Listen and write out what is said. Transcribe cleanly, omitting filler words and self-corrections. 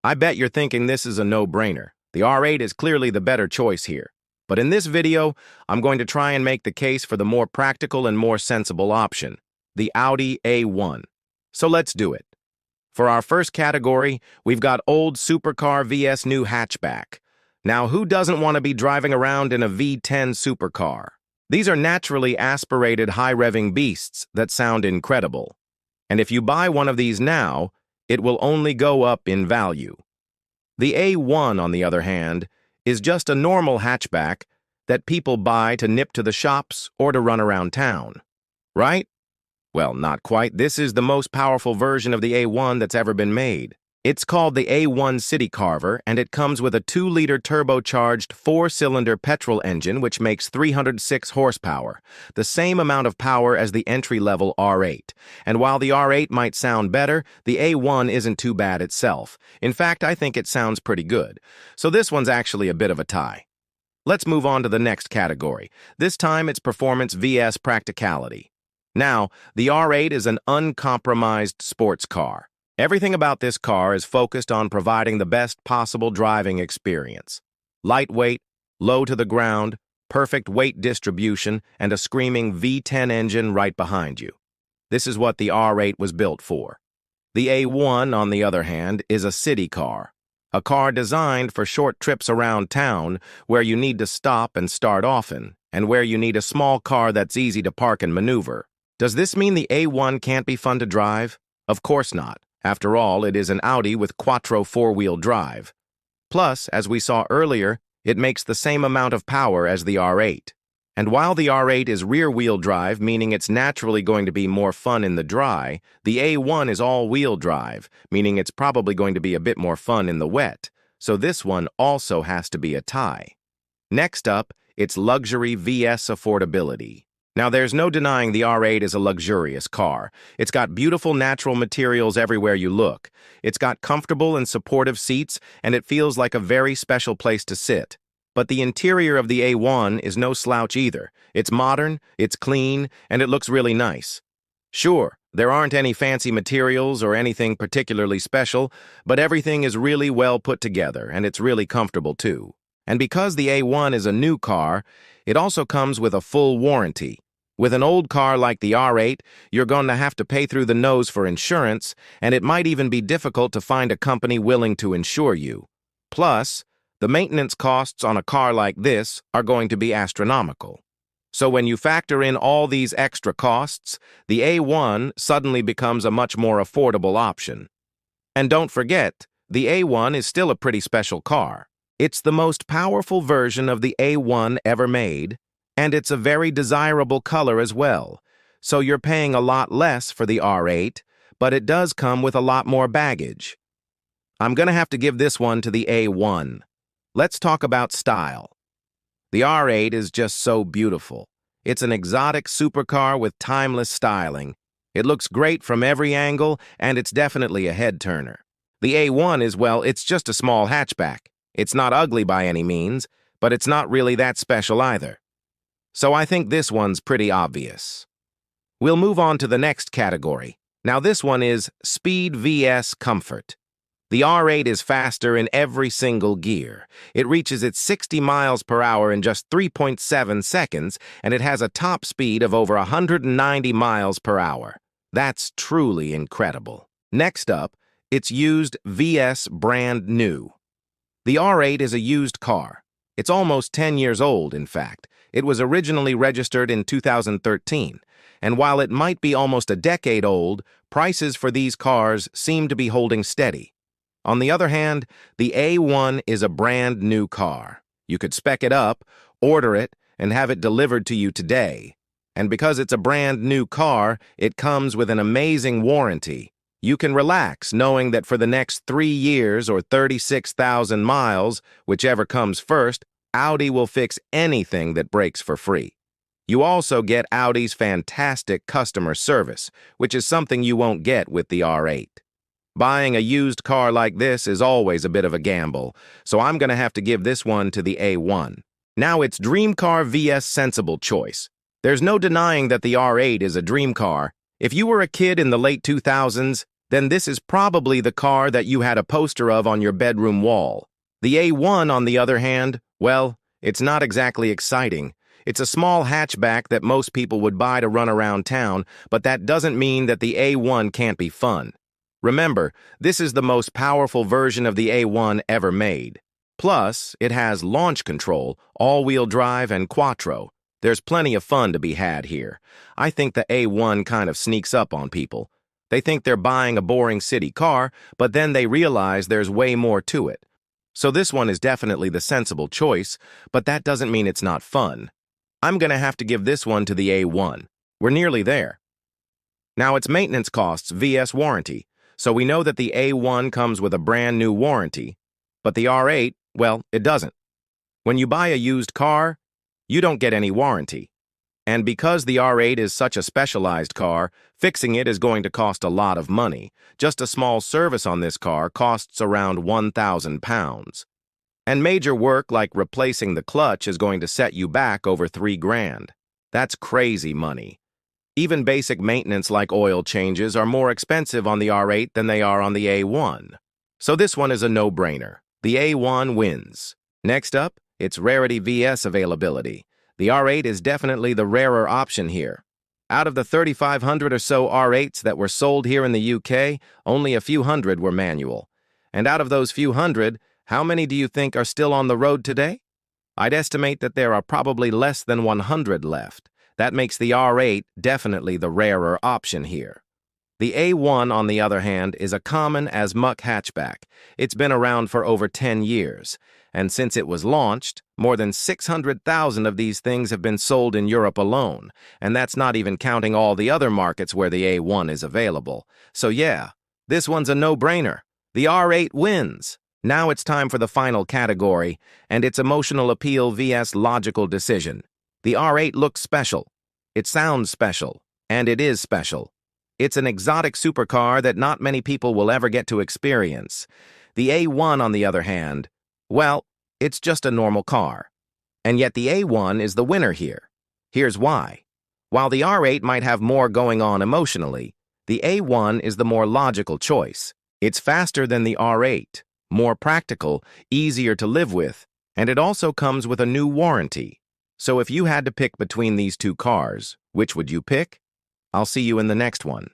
I bet you're thinking this is a no-brainer. The R8 is clearly the better choice here. But in this video, I'm going to try and make the case for the more practical and more sensible option, the Audi A1. So let's do it. For our first category, we've got old supercar vs new hatchback. Now, who doesn't want to be driving around in a V10 supercar? These are naturally aspirated high-revving beasts that sound incredible. And if you buy one of these now, it will only go up in value. The A1, on the other hand, is just a normal hatchback that people buy to nip to the shops or to run around town. Right? Well, not quite. This is the most powerful version of the A1 that's ever been made. It's called the A1 City Carver, and it comes with a 2-liter turbocharged 4-cylinder petrol engine which makes 306 horsepower, the same amount of power as the entry-level R8. And while the R8 might sound better, the A1 isn't too bad itself. In fact, I think it sounds pretty good. So this one's actually a bit of a tie. Let's move on to the next category. This time it's performance vs practicality. Now, the R8 is an uncompromised sports car. Everything about this car is focused on providing the best possible driving experience. Lightweight, low to the ground, perfect weight distribution, and a screaming V10 engine right behind you. This is what the R8 was built for. The A1, on the other hand, is a city car. A car designed for short trips around town where you need to stop and start often, and where you need a small car that's easy to park and maneuver. Does this mean the A1 can't be fun to drive? Of course not. After all, it is an Audi with quattro four-wheel drive. Plus, as we saw earlier, it makes the same amount of power as the R8. And while the R8 is rear-wheel drive, meaning it's naturally going to be more fun in the dry, the A1 is all-wheel drive, meaning it's probably going to be a bit more fun in the wet. So this one also has to be a tie. Next up, it's luxury vs affordability. Now, there's no denying the R8 is a luxurious car. It's got beautiful natural materials everywhere you look. It's got comfortable and supportive seats, and it feels like a very special place to sit. But the interior of the A1 is no slouch either. It's modern, it's clean, and it looks really nice. Sure, there aren't any fancy materials or anything particularly special, but everything is really well put together, and it's really comfortable too. And because the A1 is a new car, it also comes with a full warranty. With an old car like the R8, you're going to have to pay through the nose for insurance, and it might even be difficult to find a company willing to insure you. Plus, the maintenance costs on a car like this are going to be astronomical. So when you factor in all these extra costs, the A1 suddenly becomes a much more affordable option. And don't forget, the A1 is still a pretty special car. It's the most powerful version of the A1 ever made, and it's a very desirable color as well. So you're paying a lot less for the R8, but it does come with a lot more baggage. I'm going to have to give this one to the A1. Let's talk about style. The R8 is just so beautiful. It's an exotic supercar with timeless styling. It looks great from every angle, and it's definitely a head-turner. The A1 is, well, it's just a small hatchback. It's not ugly by any means, but it's not really that special either. So I think this one's pretty obvious. We'll move on to the next category. Now this one is speed vs comfort. The R8 is faster in every single gear. It reaches its 60 miles per hour in just 3.7 seconds, and it has a top speed of over 190 miles per hour. That's truly incredible. Next up, it's used vs brand new. The R8 is a used car. It's almost 10 years old, in fact. It was originally registered in 2013, and while it might be almost a decade old, prices for these cars seem to be holding steady. On the other hand, the A1 is a brand new car. You could spec it up, order it, and have it delivered to you today. And because it's a brand new car, it comes with an amazing warranty. You can relax knowing that for the next 3 years or 36,000 miles, whichever comes first, Audi will fix anything that breaks for free. You also get Audi's fantastic customer service, which is something you won't get with the R8. Buying a used car like this is always a bit of a gamble, so I'm going to have to give this one to the A1. Now it's dream car vs sensible choice. There's no denying that the R8 is a dream car. If you were a kid in the late 2000s, then this is probably the car that you had a poster of on your bedroom wall. The A1, on the other hand, well, it's not exactly exciting. It's a small hatchback that most people would buy to run around town, but that doesn't mean that the A1 can't be fun. Remember, this is the most powerful version of the A1 ever made. Plus, it has launch control, all-wheel drive, and quattro. There's plenty of fun to be had here. I think the A1 kind of sneaks up on people. They think they're buying a boring city car, but then they realize there's way more to it. So this one is definitely the sensible choice, but that doesn't mean it's not fun. I'm gonna have to give this one to the A1. We're nearly there. Now it's maintenance costs vs warranty, so we know that the A1 comes with a brand new warranty, but the R8, well, it doesn't. When you buy a used car, you don't get any warranty. And because the R8 is such a specialized car, fixing it is going to cost a lot of money. Just a small service on this car costs around £1,000. And major work like replacing the clutch is going to set you back over $3,000. That's crazy money. Even basic maintenance like oil changes are more expensive on the R8 than they are on the A1. So this one is a no-brainer. The A1 wins. Next up, it's rarity vs availability. The R8 is definitely the rarer option here. Out of the 3,500 or so R8s that were sold here in the UK, only a few hundred were manual. And out of those few hundred, how many do you think are still on the road today? I'd estimate that there are probably less than 100 left. That makes the R8 definitely the rarer option here. The A1, on the other hand, is a common as muck hatchback. It's been around for over 10 years. And since it was launched, more than 600,000 of these things have been sold in Europe alone, and that's not even counting all the other markets where the A1 is available. So yeah, this one's a no-brainer. The R8 wins. Now it's time for the final category, and it's emotional appeal vs logical decision. The R8 looks special. It sounds special, and it is special. It's an exotic supercar that not many people will ever get to experience. The A1, on the other hand, well, it's just a normal car. And yet the A1 is the winner here. Here's why. While the R8 might have more going on emotionally, the A1 is the more logical choice. It's faster than the R8, more practical, easier to live with, and it also comes with a new warranty. So if you had to pick between these two cars, which would you pick? I'll see you in the next one.